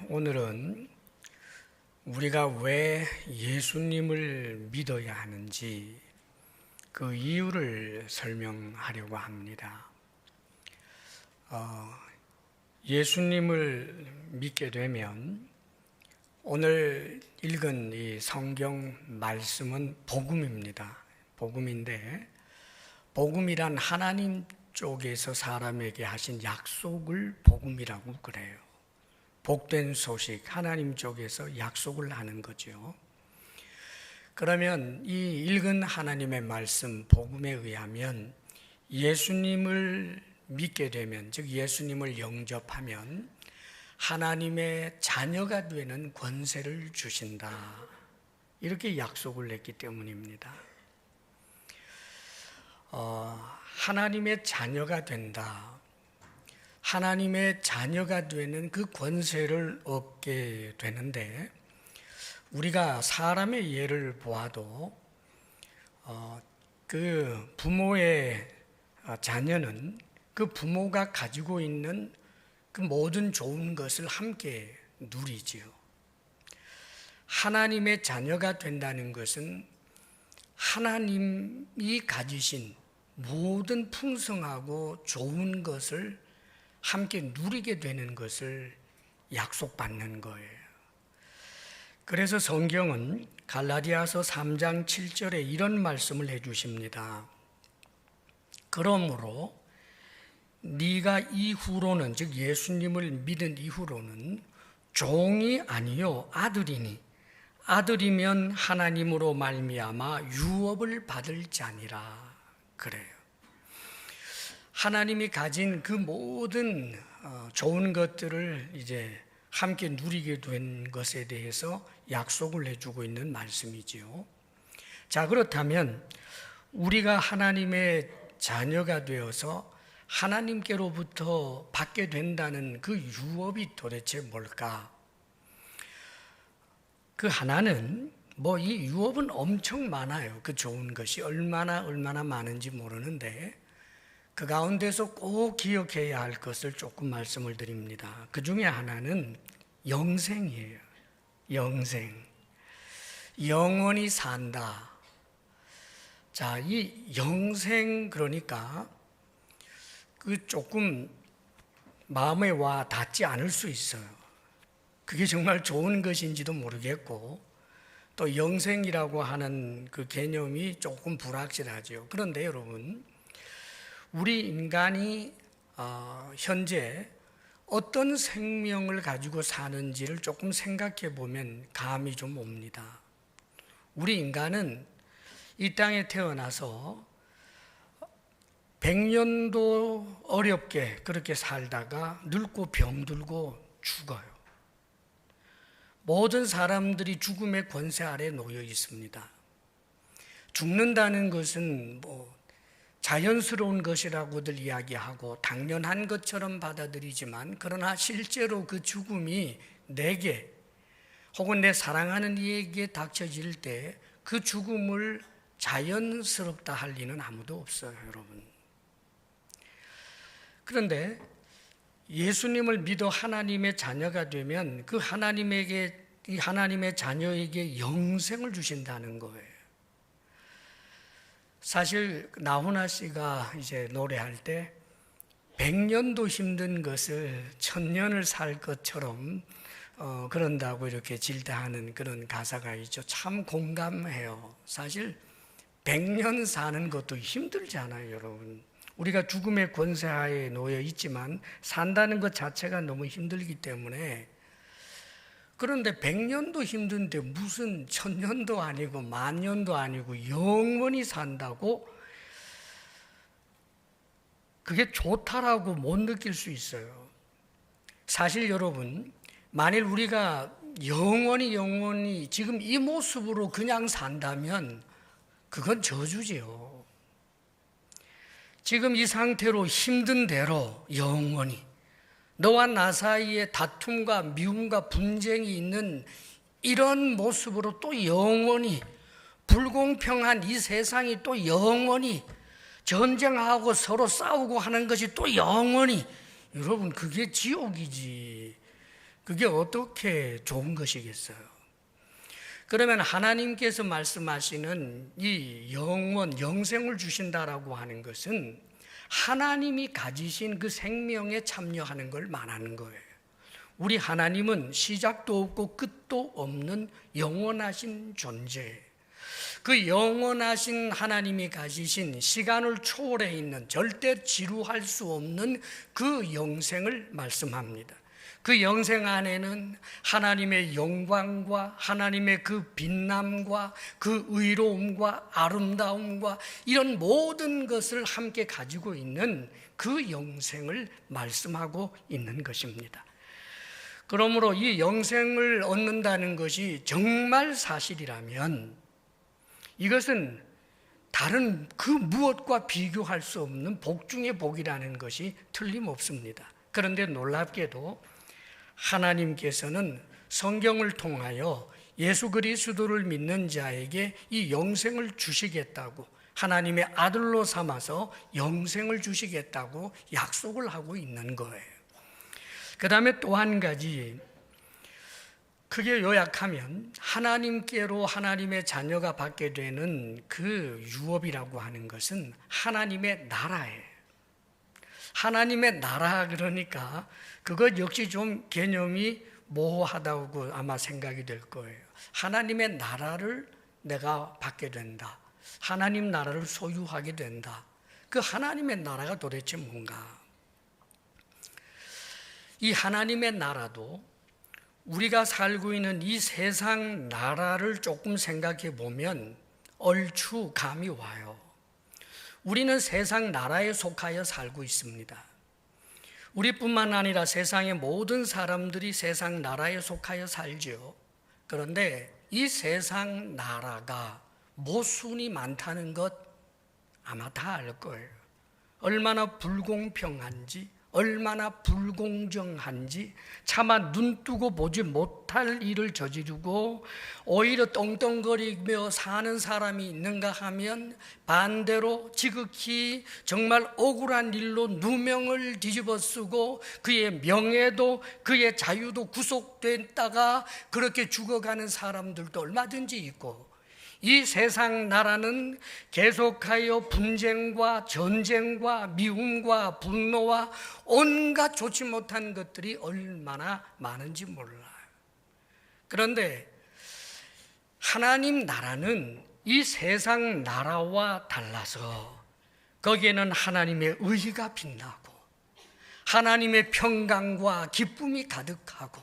오늘은 우리가 왜 예수님을 믿어야 하는지 그 이유를 설명하려고 합니다. 예수님을 믿게 되면 오늘 읽은 이 성경 말씀은 복음입니다. 복음인데, 복음이란 하나님 쪽에서 사람에게 하신 약속을 복음이라고 그래요. 복된 소식, 하나님 쪽에서 약속을 하는 거죠. 그러면 이 읽은 하나님의 말씀, 복음에 의하면 예수님을 믿게 되면, 즉 예수님을 영접하면 하나님의 자녀가 되는 권세를 주신다. 이렇게 약속을 했기 때문입니다. 하나님의 자녀가 된다. 하나님의 자녀가 되는 그 권세를 얻게 되는데, 우리가 사람의 예를 보아도 그 부모의 자녀는 그 부모가 가지고 있는 그 모든 좋은 것을 함께 누리지요. 하나님의 자녀가 된다는 것은 하나님이 가지신 모든 풍성하고 좋은 것을 함께 누리게 되는 것을 약속받는 거예요. 그래서 성경은 갈라디아서 3장 7절에 이런 말씀을 해주십니다. 그러므로 네가 이후로는, 즉 예수님을 믿은 이후로는 종이 아니요 아들이니 아들이면 하나님으로 말미암아 유업을 받을 자니라. 그래요. 하나님이 가진 그 모든 좋은 것들을 이제 함께 누리게 된 것에 대해서 약속을 해주고 있는 말씀이지요. 자, 그렇다면 우리가 하나님의 자녀가 되어서 하나님께로부터 받게 된다는 그 유업이 도대체 뭘까? 그 하나는 이 유업은 엄청 많아요. 그 좋은 것이 얼마나 많은지 모르는데, 그 가운데서 꼭 기억해야 할 것을 조금 말씀을 드립니다. 그 중에 하나는 영생이에요. 영생. 영원히 산다. 자, 이 영생, 그러니까 그 조금 마음에 와 닿지 않을 수 있어요. 그게 정말 좋은 것인지도 모르겠고, 또 영생이라고 하는 그 개념이 조금 불확실하죠. 그런데 여러분, 우리 인간이 현재 어떤 생명을 가지고 사는지를 조금 생각해 보면 감이 좀 옵니다. 우리 인간은 이 땅에 태어나서 100년도 어렵게 그렇게 살다가 늙고 병들고 죽어요. 모든 사람들이 죽음의 권세 아래 놓여 있습니다. 죽는다는 것은 자연스러운 것이라고들 이야기하고 당연한 것처럼 받아들이지만, 그러나 실제로 그 죽음이 내게 혹은 내 사랑하는 이에게 닥쳐질 때 그 죽음을 자연스럽다 할 리는 아무도 없어요, 여러분. 그런데 예수님을 믿어 하나님의 자녀가 되면 그 하나님의 자녀에게 영생을 주신다는 거예요. 사실 나훈아 씨가 이제 노래할 때 100년도 힘든 것을 1000년을 살 것처럼 그런다고 이렇게 질타하는 그런 가사가 있죠. 참 공감해요. 사실 100년 사는 것도 힘들잖아요, 여러분. 우리가 죽음의 권세하에 놓여 있지만 산다는 것 자체가 너무 힘들기 때문에. 그런데 100년도 힘든데 무슨 1000년도 아니고 10,000년도 아니고 영원히 산다고 그게 좋다라고 못 느낄 수 있어요. 사실 여러분, 만일 우리가 영원히 지금 이 모습으로 그냥 산다면 그건 저주지요. 지금 이 상태로 힘든 대로 영원히, 너와 나 사이에 다툼과 미움과 분쟁이 있는 이런 모습으로 또 영원히, 불공평한 이 세상이 또 영원히, 전쟁하고 서로 싸우고 하는 것이 또 영원히, 여러분 그게 지옥이지. 그게 어떻게 좋은 것이겠어요? 그러면 하나님께서 말씀하시는 이 영생을 주신다라고 하는 것은 하나님이 가지신 그 생명에 참여하는 걸 말하는 거예요. 우리 하나님은 시작도 없고 끝도 없는 영원하신 존재, 그 영원하신 하나님이 가지신 시간을 초월해 있는 절대 지루할 수 없는 그 영생을 말씀합니다. 그 영생 안에는 하나님의 영광과 하나님의 그 빛남과 그 의로움과 아름다움과 이런 모든 것을 함께 가지고 있는 그 영생을 말씀하고 있는 것입니다. 그러므로 이 영생을 얻는다는 것이 정말 사실이라면 이것은 다른 그 무엇과 비교할 수 없는 복 중의 복이라는 것이 틀림없습니다. 그런데 놀랍게도 하나님께서는 성경을 통하여 예수 그리스도를 믿는 자에게 이 영생을 주시겠다고, 하나님의 아들로 삼아서 영생을 주시겠다고 약속을 하고 있는 거예요. 그 다음에 또 한 가지, 크게 요약하면 하나님께로 하나님의 자녀가 받게 되는 그 유업이라고 하는 것은 하나님의 나라예요. 하나님의 나라, 그러니까 그것 역시 좀 개념이 모호하다고 아마 생각이 될 거예요. 하나님의 나라를 내가 받게 된다. 하나님 나라를 소유하게 된다. 그 하나님의 나라가 도대체 뭔가? 이 하나님의 나라도 우리가 살고 있는 이 세상 나라를 조금 생각해 보면 얼추 감이 와요. 우리는 세상 나라에 속하여 살고 있습니다. 우리뿐만 아니라 세상의 모든 사람들이 세상 나라에 속하여 살죠. 그런데 이 세상 나라가 모순이 많다는 것 아마 다 알 거예요. 얼마나 불공평한지, 얼마나 불공정한지, 차마 눈 뜨고 보지 못할 일을 저지르고 오히려 떵떵거리며 사는 사람이 있는가 하면 반대로 지극히 정말 억울한 일로 누명을 뒤집어 쓰고 그의 명예도 그의 자유도 구속됐다가 그렇게 죽어가는 사람들도 얼마든지 있고, 이 세상 나라는 계속하여 분쟁과 전쟁과 미움과 분노와 온갖 좋지 못한 것들이 얼마나 많은지 몰라요. 그런데 하나님 나라는 이 세상 나라와 달라서 거기에는 하나님의 의가 빛나고 하나님의 평강과 기쁨이 가득하고,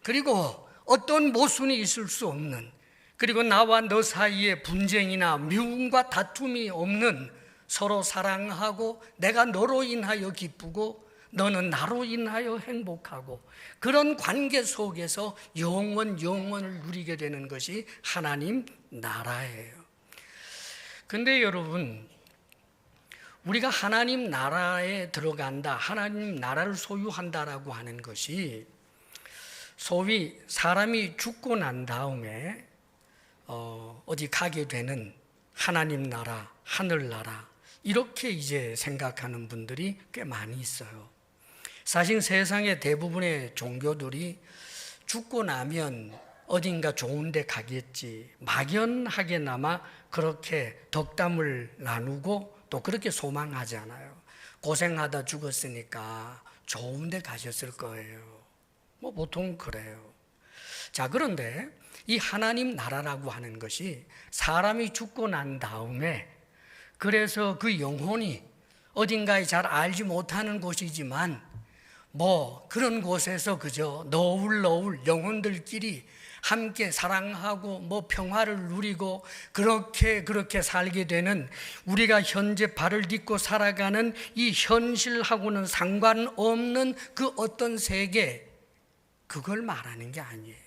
그리고 어떤 모순이 있을 수 없는, 그리고 나와 너 사이에 분쟁이나 미움과 다툼이 없는, 서로 사랑하고 내가 너로 인하여 기쁘고 너는 나로 인하여 행복하고, 그런 관계 속에서 영원을 누리게 되는 것이 하나님 나라예요. 근데 여러분, 우리가 하나님 나라에 들어간다, 하나님 나라를 소유한다라고 하는 것이 소위 사람이 죽고 난 다음에 어디 가게 되는 하나님 나라, 하늘나라, 이렇게 이제 생각하는 분들이 꽤 많이 있어요. 사실 세상의 대부분의 종교들이 죽고 나면 어딘가 좋은 데 가겠지, 막연하게나마 그렇게 덕담을 나누고 또 그렇게 소망하잖아요. 고생하다 죽었으니까 좋은 데 가셨을 거예요. 뭐 보통 그래요. 자, 그런데 이 하나님 나라라고 하는 것이 사람이 죽고 난 다음에, 그래서 그 영혼이 어딘가에 잘 알지 못하는 곳이지만 뭐 그런 곳에서 그저 너울너울 영혼들끼리 함께 사랑하고 뭐 평화를 누리고 그렇게 살게 되는, 우리가 현재 발을 딛고 살아가는 이 현실하고는 상관없는 그 어떤 세계, 그걸 말하는 게 아니에요.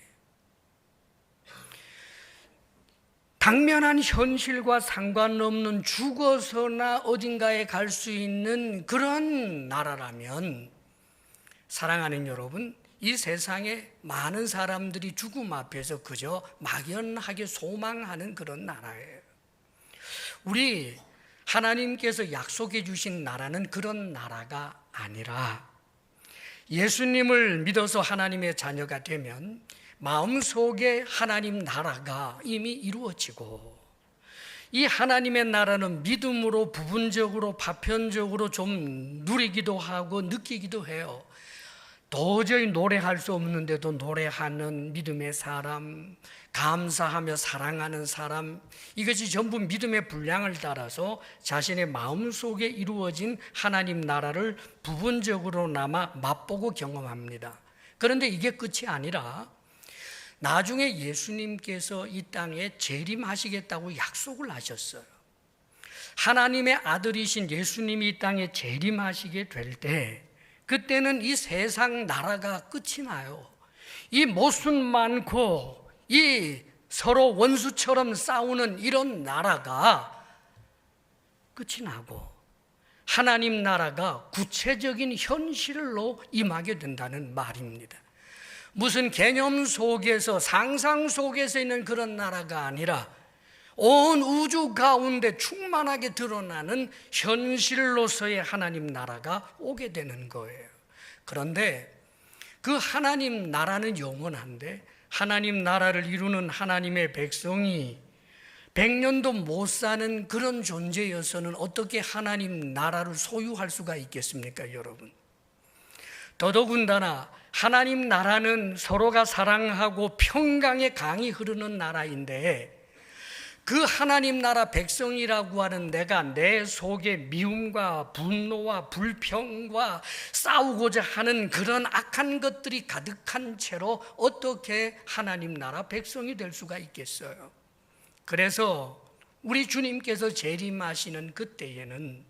당면한 현실과 상관없는 죽어서나 어딘가에 갈 수 있는 그런 나라라면, 사랑하는 여러분, 이 세상에 많은 사람들이 죽음 앞에서 그저 막연하게 소망하는 그런 나라예요. 우리 하나님께서 약속해 주신 나라는 그런 나라가 아니라, 예수님을 믿어서 하나님의 자녀가 되면 마음속에 하나님 나라가 이미 이루어지고, 이 하나님의 나라는 믿음으로 부분적으로 파편적으로 좀 누리기도 하고 느끼기도 해요. 도저히 노래할 수 없는데도 노래하는 믿음의 사람, 감사하며 사랑하는 사람, 이것이 전부 믿음의 분량을 따라서 자신의 마음속에 이루어진 하나님 나라를 부분적으로나마 맛보고 경험합니다. 그런데 이게 끝이 아니라 나중에 예수님께서 이 땅에 재림하시겠다고 약속을 하셨어요. 하나님의 아들이신 예수님이 이 땅에 재림하시게 될 때, 그때는 이 세상 나라가 끝이 나요. 이 모순 많고 이 서로 원수처럼 싸우는 이런 나라가 끝이 나고 하나님 나라가 구체적인 현실로 임하게 된다는 말입니다. 무슨 개념 속에서, 상상 속에서 있는 그런 나라가 아니라 온 우주 가운데 충만하게 드러나는 현실로서의 하나님 나라가 오게 되는 거예요. 그런데 그 하나님 나라는 영원한데, 하나님 나라를 이루는 하나님의 백성이 100년도 못 사는 그런 존재여서는 어떻게 하나님 나라를 소유할 수가 있겠습니까, 여러분? 더더군다나 하나님 나라는 서로가 사랑하고 평강의 강이 흐르는 나라인데, 그 하나님 나라 백성이라고 하는 내가 내 속에 미움과 분노와 불평과 싸우고자 하는 그런 악한 것들이 가득한 채로 어떻게 하나님 나라 백성이 될 수가 있겠어요? 그래서 우리 주님께서 재림하시는 그때에는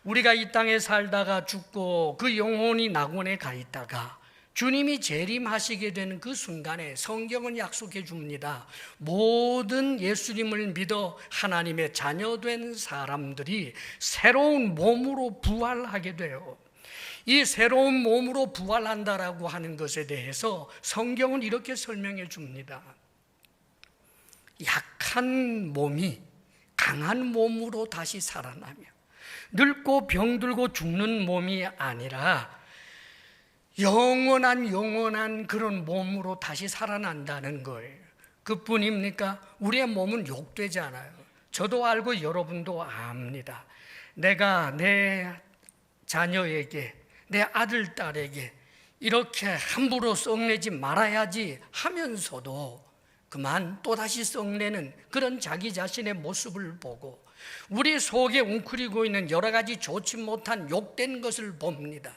우리가 이 땅에 살다가 죽고 그 영혼이 낙원에 가 있다가 주님이 재림하시게 되는 그 순간에 성경은 약속해 줍니다. 모든 예수님을 믿어 하나님의 자녀된 사람들이 새로운 몸으로 부활하게 돼요. 이 새로운 몸으로 부활한다라고 하는 것에 대해서 성경은 이렇게 설명해 줍니다. 약한 몸이 강한 몸으로 다시 살아나며, 늙고 병들고 죽는 몸이 아니라 영원한 그런 몸으로 다시 살아난다는 거예요. 그뿐입니까? 우리의 몸은 욕되잖아요. 저도 알고 여러분도 압니다. 내가 내 자녀에게, 내 아들, 딸에게 이렇게 함부로 썩내지 말아야지 하면서도 그만 또다시 썩내는 그런 자기 자신의 모습을 보고 우리 속에 웅크리고 있는 여러 가지 좋지 못한 욕된 것을 봅니다.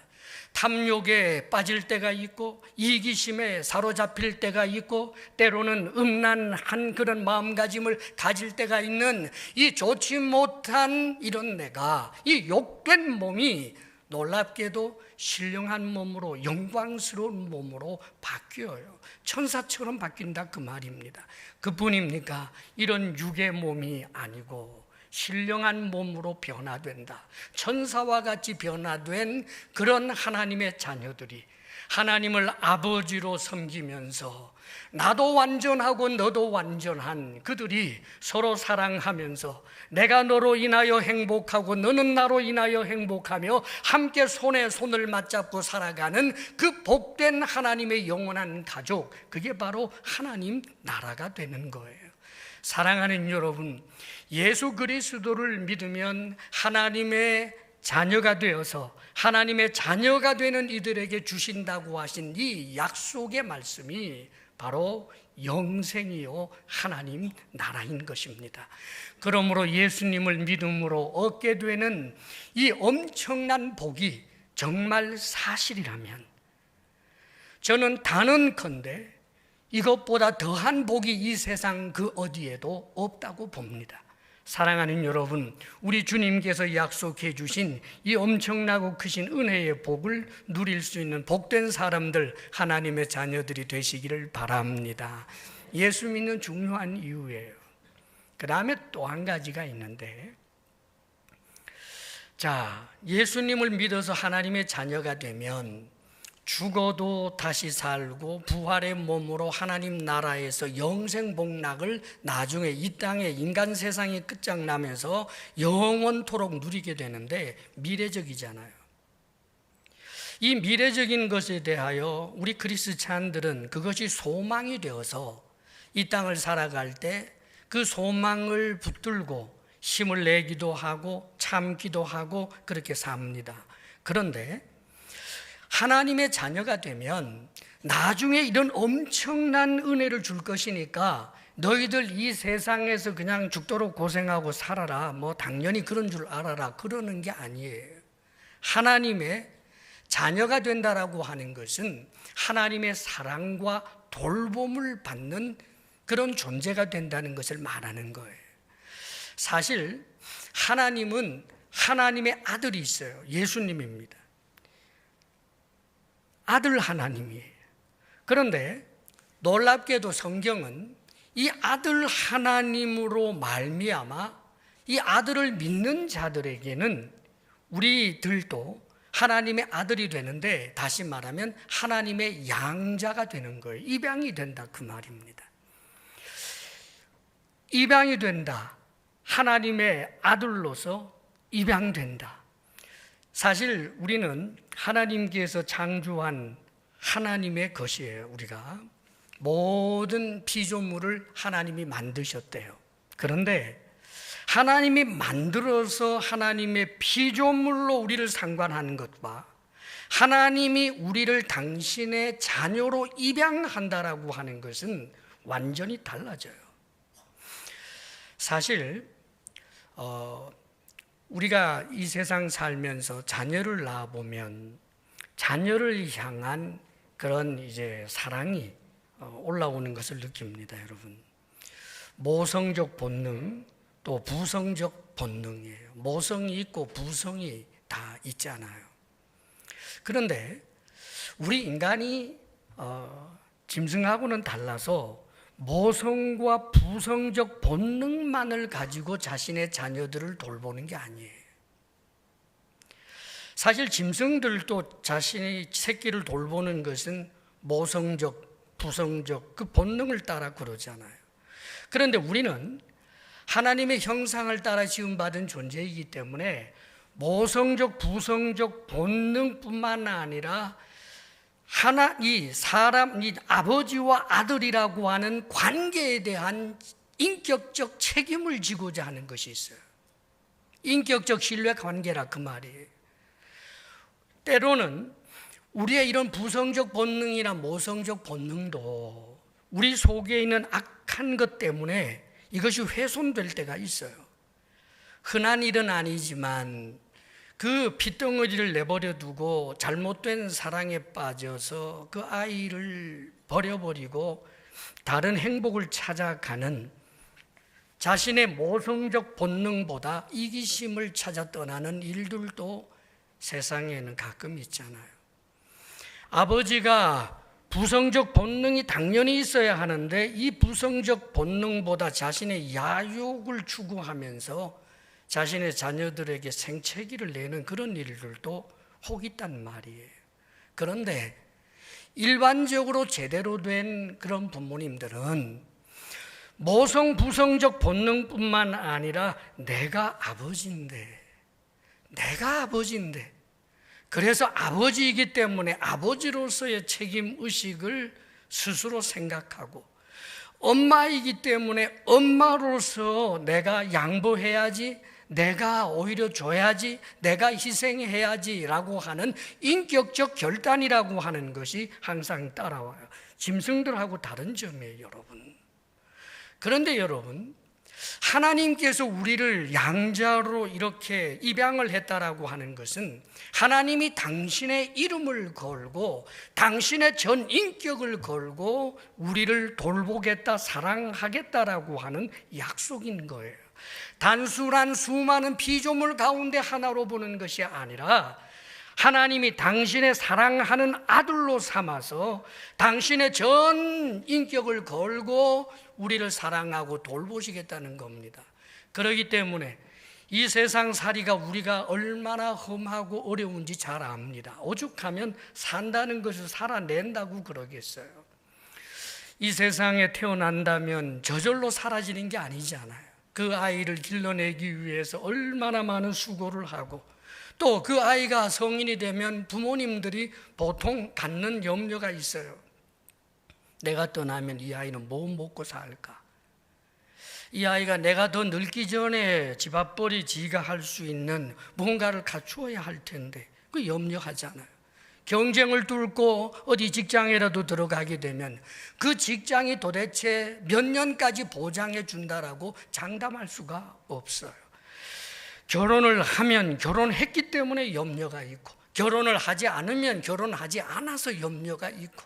탐욕에 빠질 때가 있고 이기심에 사로잡힐 때가 있고 때로는 음란한 그런 마음가짐을 가질 때가 있는 이 좋지 못한 이런 내가, 이 욕된 몸이 놀랍게도 신령한 몸으로, 영광스러운 몸으로 바뀌어요. 천사처럼 바뀐다 그 말입니다. 그뿐입니까? 이런 육의 몸이 아니고 신령한 몸으로 변화된다. 천사와 같이 변화된 그런 하나님의 자녀들이 하나님을 아버지로 섬기면서 나도 완전하고 너도 완전한 그들이 서로 사랑하면서 내가 너로 인하여 행복하고 너는 나로 인하여 행복하며 함께 손에 손을 맞잡고 살아가는 그 복된 하나님의 영원한 가족, 그게 바로 하나님 나라가 되는 거예요. 사랑하는 여러분, 예수 그리스도를 믿으면 하나님의 자녀가 되어서 하나님의 자녀가 되는 이들에게 주신다고 하신 이 약속의 말씀이 바로 영생이요 하나님 나라인 것입니다. 그러므로 예수님을 믿음으로 얻게 되는 이 엄청난 복이 정말 사실이라면 저는 단언컨대 이것보다 더한 복이 이 세상 그 어디에도 없다고 봅니다. 사랑하는 여러분, 우리 주님께서 약속해 주신 이 엄청나고 크신 은혜의 복을 누릴 수 있는 복된 사람들, 하나님의 자녀들이 되시기를 바랍니다. 예수 믿는 중요한 이유예요. 그 다음에 또 한 가지가 있는데, 자, 예수님을 믿어서 하나님의 자녀가 되면 죽어도 다시 살고 부활의 몸으로 하나님 나라에서 영생 복락을 나중에 이 땅에 인간 세상이 끝장나면서 영원토록 누리게 되는데 미래적이잖아요. 이 미래적인 것에 대하여 우리 그리스찬들은 그것이 소망이 되어서 이 땅을 살아갈 때 그 소망을 붙들고 힘을 내기도 하고 참기도 하고 그렇게 삽니다. 그런데 하나님의 자녀가 되면 나중에 이런 엄청난 은혜를 줄 것이니까 너희들 이 세상에서 그냥 죽도록 고생하고 살아라, 뭐 당연히 그런 줄 알아라, 그러는 게 아니에요. 하나님의 자녀가 된다라고 하는 것은 하나님의 사랑과 돌봄을 받는 그런 존재가 된다는 것을 말하는 거예요. 사실 하나님은 하나님의 아들이 있어요. 예수님입니다. 아들 하나님이에요. 그런데 놀랍게도 성경은 이 아들 하나님으로 말미암아 이 아들을 믿는 자들에게는 우리들도 하나님의 아들이 되는데, 다시 말하면 하나님의 양자가 되는 거예요. 입양이 된다, 그 말입니다. 입양이 된다. 하나님의 아들로서 입양된다. 사실 우리는 하나님께서 창조한 하나님의 것이에요. 우리가 모든 피조물을 하나님이 만드셨대요. 그런데 하나님이 만들어서 하나님의 피조물로 우리를 상관하는 것과 하나님이 우리를 당신의 자녀로 입양한다라고 하는 것은 완전히 달라져요. 사실 우리가 이 세상 살면서 자녀를 낳아보면 자녀를 향한 그런 이제 사랑이 올라오는 것을 느낍니다, 여러분. 모성적 본능, 또 부성적 본능이에요. 모성이 있고 부성이 다 있잖아요. 그런데 우리 인간이 짐승하고는 달라서 모성과 부성적 본능만을 가지고 자신의 자녀들을 돌보는 게 아니에요. 사실 짐승들도 자신의 새끼를 돌보는 것은 모성적, 부성적 그 본능을 따라 그러잖아요. 그런데 우리는 하나님의 형상을 따라 지음받은 존재이기 때문에 모성적, 부성적 본능뿐만 아니라 이 아버지와 아들이라고 하는 관계에 대한 인격적 책임을 지고자 하는 것이 있어요. 인격적 신뢰 관계라 그 말이에요. 때로는 우리의 이런 부성적 본능이나 모성적 본능도 우리 속에 있는 악한 것 때문에 이것이 훼손될 때가 있어요. 흔한 일은 아니지만 그 핏덩어리를 내버려 두고 잘못된 사랑에 빠져서 그 아이를 버려버리고 다른 행복을 찾아가는 자신의 모성적 본능보다 이기심을 찾아 떠나는 일들도 세상에는 가끔 있잖아요. 아버지가 부성적 본능이 당연히 있어야 하는데 이 부성적 본능보다 자신의 야욕을 추구하면서 자신의 자녀들에게 생채기를 내는 그런 일들도 혹 있단 말이에요. 그런데 일반적으로 제대로 된 그런 부모님들은 모성 부성적 본능뿐만 아니라 내가 아버지인데 그래서 아버지이기 때문에 아버지로서의 책임의식을 스스로 생각하고 엄마이기 때문에 엄마로서 내가 양보해야지, 내가 오히려 줘야지, 내가 희생해야지 라고 하는 인격적 결단이라고 하는 것이 항상 따라와요. 짐승들하고 다른 점이에요, 여러분. 그런데 여러분, 하나님께서 우리를 양자로 이렇게 입양을 했다라고 하는 것은 하나님이 당신의 이름을 걸고 당신의 전 인격을 걸고 우리를 돌보겠다, 사랑하겠다라고 하는 약속인 거예요. 단순한 수많은 피조물 가운데 하나로 보는 것이 아니라 하나님이 당신의 사랑하는 아들로 삼아서 당신의 전 인격을 걸고 우리를 사랑하고 돌보시겠다는 겁니다. 그렇기 때문에 이 세상 살이가 우리가 얼마나 험하고 어려운지 잘 압니다. 오죽하면 산다는 것을 살아낸다고 그러겠어요. 이 세상에 태어난다면 저절로 사라지는 게 아니잖아요. 그 아이를 길러내기 위해서 얼마나 많은 수고를 하고 또 그 아이가 성인이 되면 부모님들이 보통 갖는 염려가 있어요. 내가 떠나면 이 아이는 뭐 먹고 살까? 이 아이가 내가 더 늙기 전에 집 앞벌이 지가 할 수 있는 뭔가를 갖추어야 할 텐데 그 염려하잖아요. 경쟁을 뚫고 어디 직장에라도 들어가게 되면 그 직장이 도대체 몇 년까지 보장해 준다라고 장담할 수가 없어요. 결혼을 하면 결혼했기 때문에 염려가 있고, 결혼을 하지 않으면 결혼하지 않아서 염려가 있고,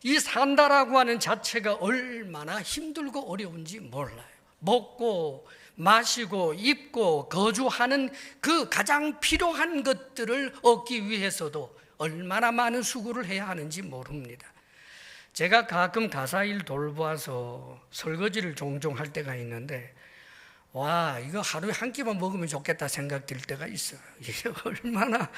이 산다라고 하는 자체가 얼마나 힘들고 어려운지 몰라요. 먹고 마시고 입고 거주하는 그 가장 필요한 것들을 얻기 위해서도 얼마나 많은 수고를 해야 하는지 모릅니다. 제가 가끔 가사일 돌보아서 설거지를 종종 할 때가 있는데, 와, 이거 하루에 한 끼만 먹으면 좋겠다 생각 들 때가 있어요. 이게 얼마나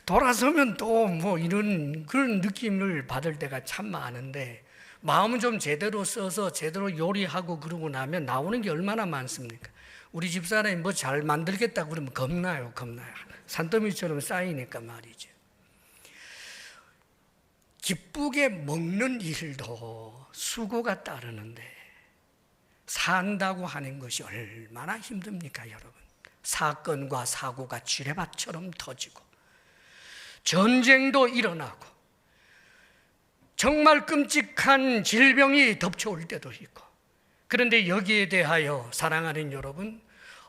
돌아서면 또 뭐 이런 그런 느낌을 받을 때가 참 많은데, 마음은 좀 제대로 써서 제대로 요리하고 그러고 나면 나오는 게 얼마나 많습니까? 우리 집사람이 뭐 잘 만들겠다 그러면 겁나요. 산더미처럼 쌓이니까 말이죠. 기쁘게 먹는 일도 수고가 따르는데 산다고 하는 것이 얼마나 힘듭니까, 여러분? 사건과 사고가 지뢰밭처럼 터지고 전쟁도 일어나고 정말 끔찍한 질병이 덮쳐올 때도 있고, 그런데 여기에 대하여 사랑하는 여러분,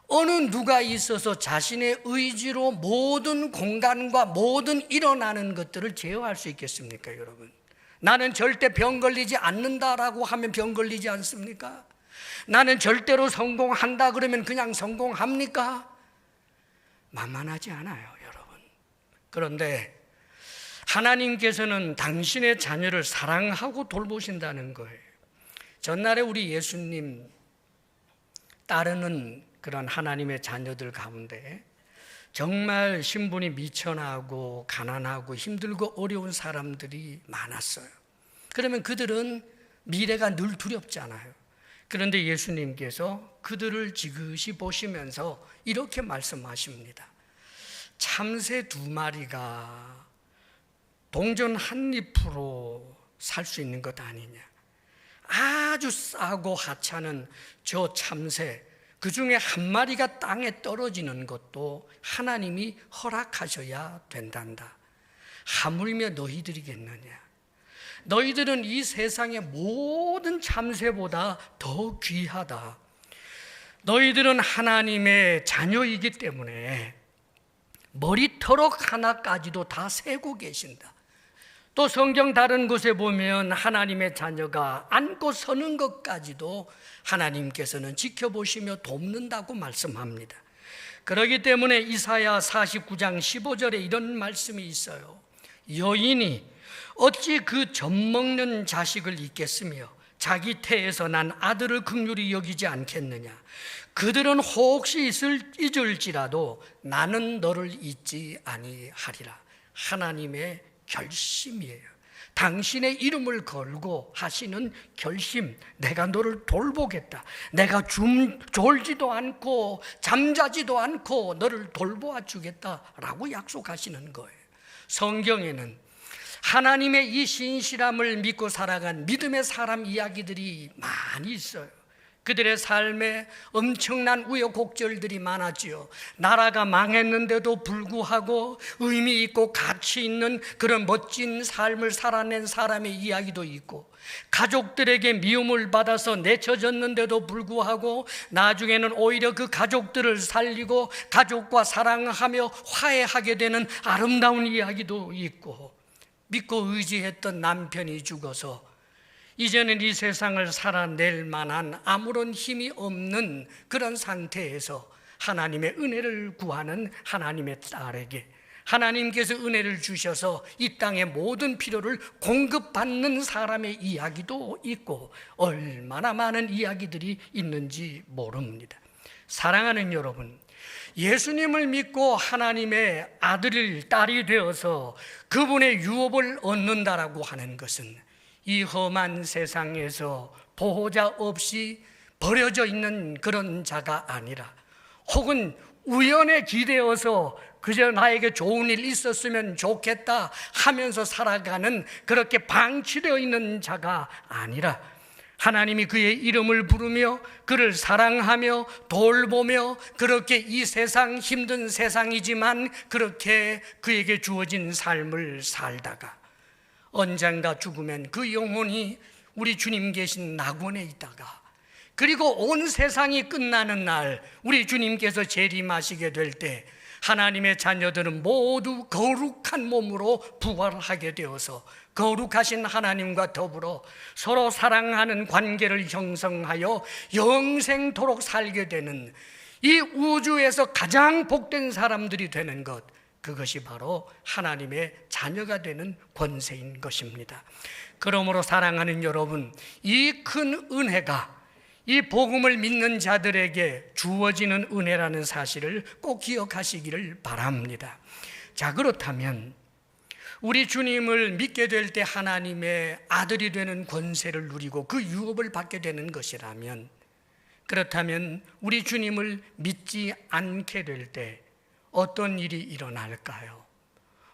어느 누가 있어서 자신의 의지로 모든 공간과 모든 일어나는 것들을 제어할 수 있겠습니까, 여러분? 나는 절대 병 걸리지 않는다라고 하면 병 걸리지 않습니까? 나는 절대로 성공한다 그러면 그냥 성공합니까? 만만하지 않아요, 여러분. 그런데 하나님께서는 당신의 자녀를 사랑하고 돌보신다는 거예요. 전날에 우리 예수님 따르는 그런 하나님의 자녀들 가운데 정말 신분이 미천하고 가난하고 힘들고 어려운 사람들이 많았어요. 그러면 그들은 미래가 늘 두렵잖아요. 그런데 예수님께서 그들을 지그시 보시면서 이렇게 말씀하십니다. 참새 2마리가 동전 한 잎으로 살 수 있는 것 아니냐. 아주 싸고 하찮은 저 참새, 그 중에 한 마리가 땅에 떨어지는 것도 하나님이 허락하셔야 된단다. 하물며 너희들이겠느냐. 너희들은 이 세상의 모든 참새보다 더 귀하다. 너희들은 하나님의 자녀이기 때문에 머리털옥 하나까지도 다 세고 계신다. 또 성경 다른 곳에 보면 하나님의 자녀가 앉고 서는 것까지도 하나님께서는 지켜보시며 돕는다고 말씀합니다. 그렇기 때문에 이사야 49장 15절에 이런 말씀이 있어요. 여인이 어찌 그 젖먹는 자식을 잊겠으며 자기 태에서 난 아들을 긍휼히 여기지 않겠느냐. 그들은 혹시 잊을지라도 나는 너를 잊지 아니하리라. 하나님의 결심이에요. 당신의 이름을 걸고 하시는 결심, 내가 너를 돌보겠다. 내가 졸지도 않고 잠자지도 않고 너를 돌보아 주겠다라고 약속하시는 거예요. 성경에는 하나님의 이 신실함을 믿고 살아간 믿음의 사람 이야기들이 많이 있어요. 그들의 삶에 엄청난 우여곡절들이 많았지요. 나라가 망했는데도 불구하고 의미 있고 가치 있는 그런 멋진 삶을 살아낸 사람의 이야기도 있고, 가족들에게 미움을 받아서 내쳐졌는데도 불구하고 나중에는 오히려 그 가족들을 살리고 가족과 사랑하며 화해하게 되는 아름다운 이야기도 있고, 믿고 의지했던 남편이 죽어서 이제는 이 세상을 살아낼 만한 아무런 힘이 없는 그런 상태에서 하나님의 은혜를 구하는 하나님의 딸에게 하나님께서 은혜를 주셔서 이 땅의 모든 필요를 공급받는 사람의 이야기도 있고, 얼마나 많은 이야기들이 있는지 모릅니다. 사랑하는 여러분, 예수님을 믿고 하나님의 아들이 딸이 되어서 그분의 유업을 얻는다라고 하는 것은 이 험한 세상에서 보호자 없이 버려져 있는 그런 자가 아니라, 혹은 우연에 기대어서 그저 나에게 좋은 일 있었으면 좋겠다 하면서 살아가는 그렇게 방치되어 있는 자가 아니라 하나님이 그의 이름을 부르며 그를 사랑하며 돌보며 그렇게 이 세상 힘든 세상이지만 그렇게 그에게 주어진 삶을 살다가 언젠가 죽으면 그 영혼이 우리 주님 계신 낙원에 있다가 그리고 온 세상이 끝나는 날 우리 주님께서 재림하시게 될 때 하나님의 자녀들은 모두 거룩한 몸으로 부활하게 되어서 거룩하신 하나님과 더불어 서로 사랑하는 관계를 형성하여 영생토록 살게 되는 이 우주에서 가장 복된 사람들이 되는 것, 그것이 바로 하나님의 자녀가 되는 권세인 것입니다. 그러므로 사랑하는 여러분, 이 큰 은혜가 이 복음을 믿는 자들에게 주어지는 은혜라는 사실을 꼭 기억하시기를 바랍니다. 자, 그렇다면 우리 주님을 믿게 될 때 하나님의 아들이 되는 권세를 누리고 그 유업을 받게 되는 것이라면, 그렇다면 우리 주님을 믿지 않게 될 때 어떤 일이 일어날까요?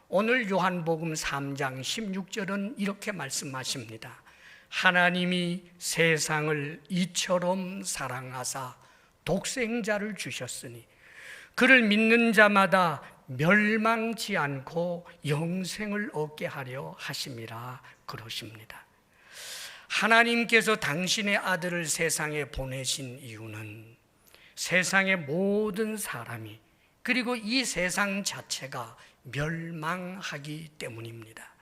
오늘 요한복음 3장 16절은 이렇게 말씀하십니다. 하나님이 세상을 이처럼 사랑하사 독생자를 주셨으니 그를 믿는 자마다 멸망치 않고 영생을 얻게 하려 하심이라 그러십니다. 하나님께서 당신의 아들을 세상에 보내신 이유는 세상의 모든 사람이 그리고 이 세상 자체가 멸망하기 때문입니다.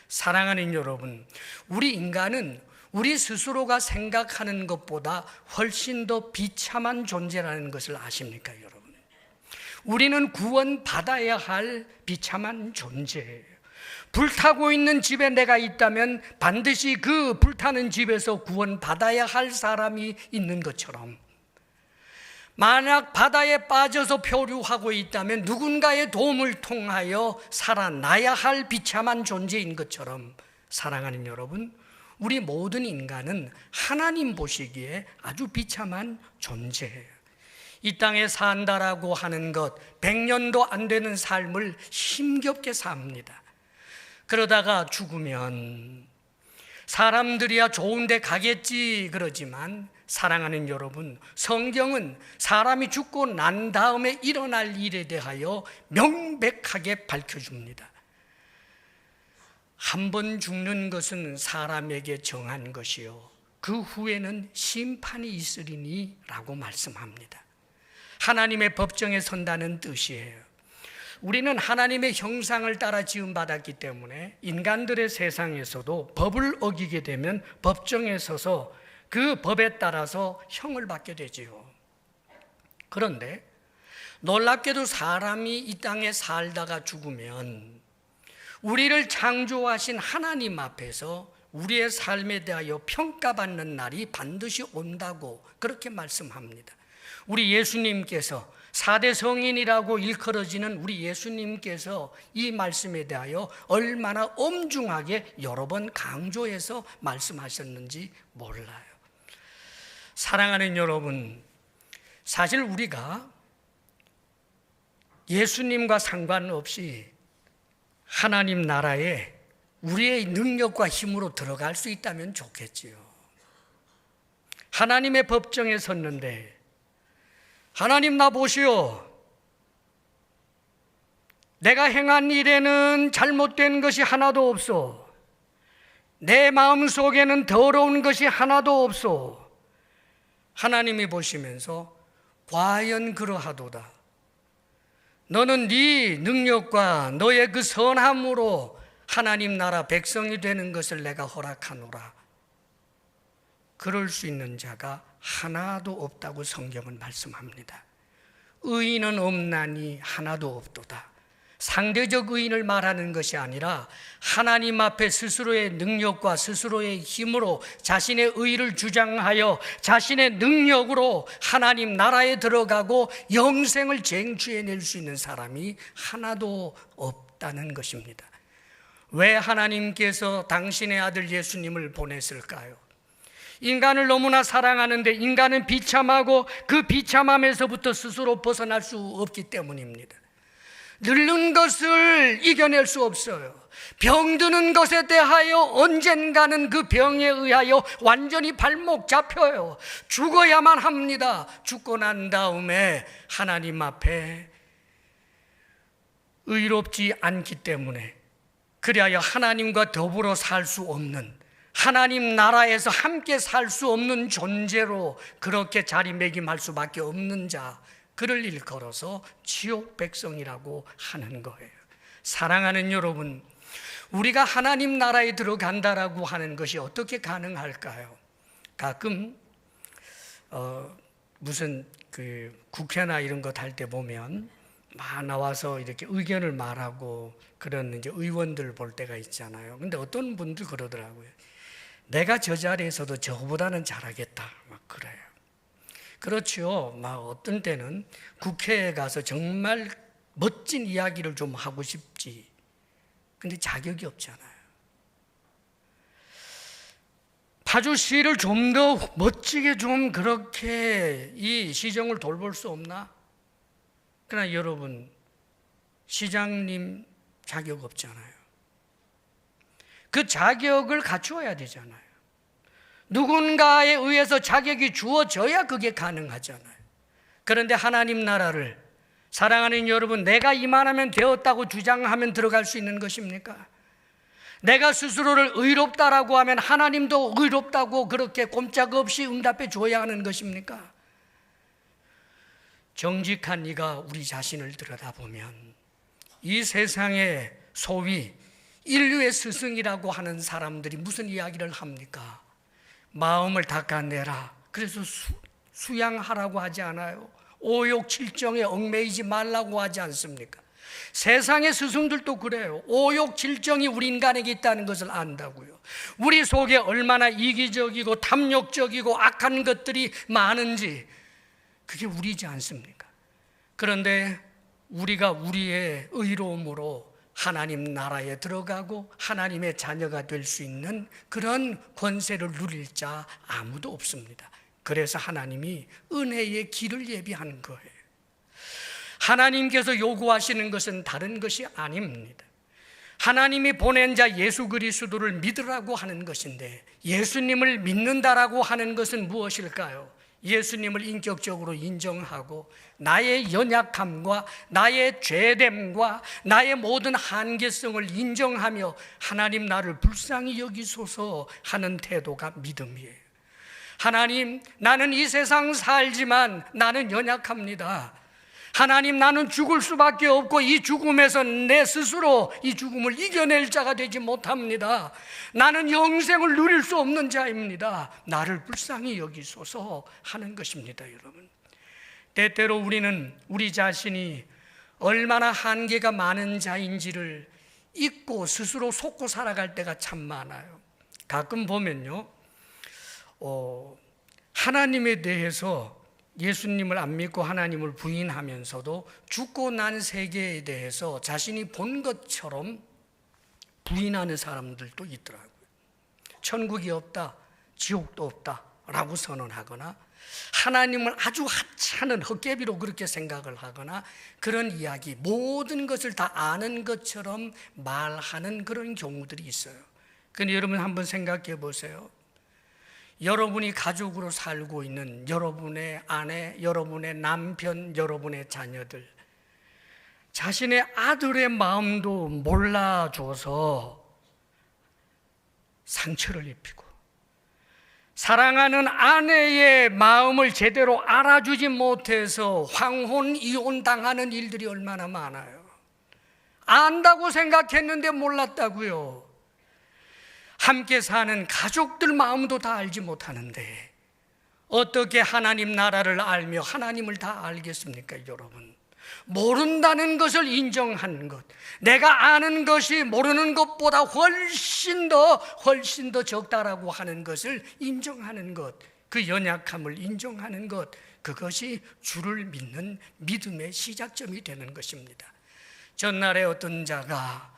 사랑하는 여러분, 우리 인간은 우리 스스로가 생각하는 것보다 훨씬 더 비참한 존재라는 것을 아십니까, 여러분? 우리는 구원받아야 할 비참한 존재예요. 불타고 있는 집에 내가 있다면 반드시 그 불타는 집에서 구원받아야 할 사람이 있는 것처럼, 만약 바다에 빠져서漂流하고 있다면 누군가의 도움을 통하여 살아나야 할 비참한 존재인 것처럼, 사랑하는 여러분, 우리 모든 인간은 하나님 보시기에 아주 비참한 존재예요. 이 땅에 산다라고 하는 것, 100년도 안 되는 삶을 힘겹게 삽니다. 그러다가 죽으면 사람들이야 좋은 데 가겠지 그러지만, 사랑하는 여러분, 성경은 사람이 죽고 난 다음에 일어날 일에 대하여 명백하게 밝혀줍니다. 한 번 죽는 것은 사람에게 정한 것이요 그 후에는 심판이 있으리니 라고 말씀합니다. 하나님의 법정에 선다는 뜻이에요. 우리는 하나님의 형상을 따라 지음받았기 때문에 인간들의 세상에서도 법을 어기게 되면 법정에 서서 그 법에 따라서 형을 받게 되지요. 그런데 놀랍게도 사람이 이 땅에 살다가 죽으면 우리를 창조하신 하나님 앞에서 우리의 삶에 대하여 평가받는 날이 반드시 온다고 그렇게 말씀합니다. 우리 예수님께서 4대 성인이라고 일컬어지는 우리 예수님께서 이 말씀에 대하여 얼마나 엄중하게 여러 번 강조해서 말씀하셨는지 몰라요. 사랑하는 여러분, 사실 우리가 예수님과 상관없이 하나님 나라에 우리의 능력과 힘으로 들어갈 수 있다면 좋겠지요. 하나님의 법정에 섰는데, 하나님 나 보시오. 내가 행한 일에는 잘못된 것이 하나도 없소. 내 마음속에는 더러운 것이 하나도 없소. 하나님이 보시면서 과연 그러하도다. 너는 네 능력과 너의 그 선함으로 하나님 나라 백성이 되는 것을 내가 허락하노라. 그럴 수 있는 자가 하나도 없다고 성경은 말씀합니다. 의인은 없나니 하나도 없도다. 상대적 의인을 말하는 것이 아니라 하나님 앞에 스스로의 능력과 스스로의 힘으로 자신의 의를 주장하여 자신의 능력으로 하나님 나라에 들어가고 영생을 쟁취해낼 수 있는 사람이 하나도 없다는 것입니다. 왜 하나님께서 당신의 아들 예수님을 보냈을까요? 인간을 너무나 사랑하는데 인간은 비참하고 그 비참함에서부터 스스로 벗어날 수 없기 때문입니다. 늙는 것을 이겨낼 수 없어요. 병드는 것에 대하여 언젠가는 그 병에 의하여 완전히 발목 잡혀요. 죽어야만 합니다. 죽고 난 다음에 하나님 앞에 의롭지 않기 때문에, 그리하여 하나님과 더불어 살 수 없는, 하나님 나라에서 함께 살 수 없는 존재로 그렇게 자리매김할 수밖에 없는 자, 그를 일컬어서 지옥 백성이라고 하는 거예요. 사랑하는 여러분, 우리가 하나님 나라에 들어간다라고 하는 것이 어떻게 가능할까요? 가끔 무슨 그 국회나 이런 것 할 때 보면 막 나와서 이렇게 의견을 말하고 그런 이제 의원들 볼 때가 있잖아요. 근데 어떤 분들 그러더라고요. 내가 저 자리에서도 저보다는 잘하겠다, 막 그래요. 그렇죠. 막 어떤 때는 국회에 가서 정말 멋진 이야기를 좀 하고 싶지. 근데 자격이 없잖아요. 파주시를 좀 더 멋지게 좀 그렇게 이 시정을 돌볼 수 없나? 그러나 여러분, 시장님 자격 없잖아요. 그 자격을 갖추어야 되잖아요. 누군가에 의해서 자격이 주어져야 그게 가능하잖아요. 그런데 하나님 나라를 사랑하는 여러분, 내가 이만하면 되었다고 주장하면 들어갈 수 있는 것입니까? 내가 스스로를 의롭다라고 하면 하나님도 의롭다고 그렇게 꼼짝없이 응답해 줘야 하는 것입니까? 정직한 이가 우리 자신을 들여다보면 이 세상에 소위 인류의 스승이라고 하는 사람들이 무슨 이야기를 합니까? 마음을 닦아내라. 그래서 수양하라고 하지 않아요? 오욕칠정에 얽매이지 말라고 하지 않습니까? 세상의 스승들도 그래요. 오욕칠정이 우리 인간에게 있다는 것을 안다고요. 우리 속에 얼마나 이기적이고 탐욕적이고 악한 것들이 많은지 그게 우리지 않습니까? 그런데 우리가 우리의 의로움으로 하나님 나라에 들어가고 하나님의 자녀가 될 수 있는 그런 권세를 누릴 자 아무도 없습니다. 그래서 하나님이 은혜의 길을 예비하는 거예요. 하나님께서 요구하시는 것은 다른 것이 아닙니다. 하나님이 보낸 자 예수 그리스도를 믿으라고 하는 것인데, 예수님을 믿는다라고 하는 것은 무엇일까요? 예수님을 인격적으로 인정하고 나의 연약함과 나의 죄됨과 나의 모든 한계성을 인정하며 하나님 나를 불쌍히 여기소서 하는 태도가 믿음이에요. 하나님, 나는 이 세상 살지만 나는 연약합니다. 하나님, 나는 죽을 수밖에 없고 이 죽음에서 내 스스로 이 죽음을 이겨낼 자가 되지 못합니다. 나는 영생을 누릴 수 없는 자입니다. 나를 불쌍히 여기소서 하는 것입니다. 여러분, 때때로 우리는 우리 자신이 얼마나 한계가 많은 자인지를 잊고 스스로 속고 살아갈 때가 참 많아요. 가끔 보면요, 하나님에 대해서 예수님을 안 믿고 하나님을 부인하면서도 죽고 난 세계에 대해서 자신이 본 것처럼 부인하는 사람들도 있더라고요. 천국이 없다, 지옥도 없다 라고 선언하거나 하나님을 아주 하찮은 헛개비로 그렇게 생각을 하거나 그런 이야기, 모든 것을 다 아는 것처럼 말하는 그런 경우들이 있어요. 그런데 여러분 한번 생각해 보세요. 여러분이 가족으로 살고 있는 여러분의 아내, 여러분의 남편, 여러분의 자녀들, 자신의 아들의 마음도 몰라줘서 상처를 입히고, 사랑하는 아내의 마음을 제대로 알아주지 못해서 황혼, 이혼 당하는 일들이 얼마나 많아요. 안다고 생각했는데 몰랐다고요. 함께 사는 가족들 마음도 다 알지 못하는데 어떻게 하나님 나라를 알며 하나님을 다 알겠습니까, 여러분? 모른다는 것을 인정하는 것, 내가 아는 것이 모르는 것보다 훨씬 더 적다라고 하는 것을 인정하는 것, 그 연약함을 인정하는 것, 그것이 주를 믿는 믿음의 시작점이 되는 것입니다. 전날에 어떤 자가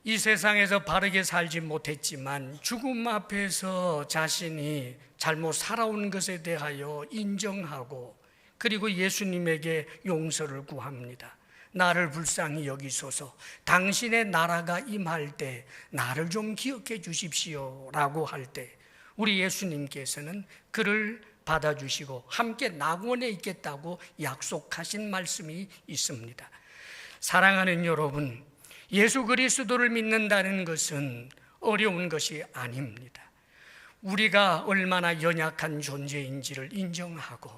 이 세상에서 바르게 살지 못했지만 죽음 앞에서 자신이 잘못 살아온 것에 대하여 인정하고 그리고 예수님에게 용서를 구합니다. 나를 불쌍히 여기소서. 당신의 나라가 임할 때 나를 좀 기억해 주십시오 라고 할 때 우리 예수님께서는 그를 받아주시고 함께 낙원에 있겠다고 약속하신 말씀이 있습니다. 사랑하는 여러분, 예수 그리스도를 믿는다는 것은 어려운 것이 아닙니다. 우리가 얼마나 연약한 존재인지를 인정하고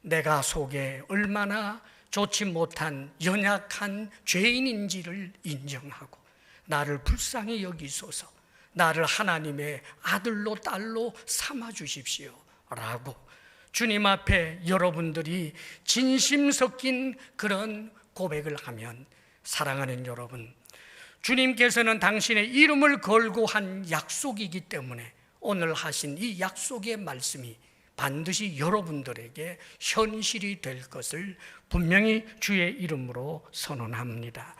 내가 속에 얼마나 좋지 못한 연약한 죄인인지를 인정하고 나를 불쌍히 여기소서, 나를 하나님의 아들로 딸로 삼아 주십시오 라고 주님 앞에 여러분들이 진심 섞인 그런 고백을 하면, 사랑하는 여러분, 주님께서는 당신의 이름을 걸고 한 약속이기 때문에 오늘 하신 이 약속의 말씀이 반드시 여러분들에게 현실이 될 것을 분명히 주의 이름으로 선언합니다.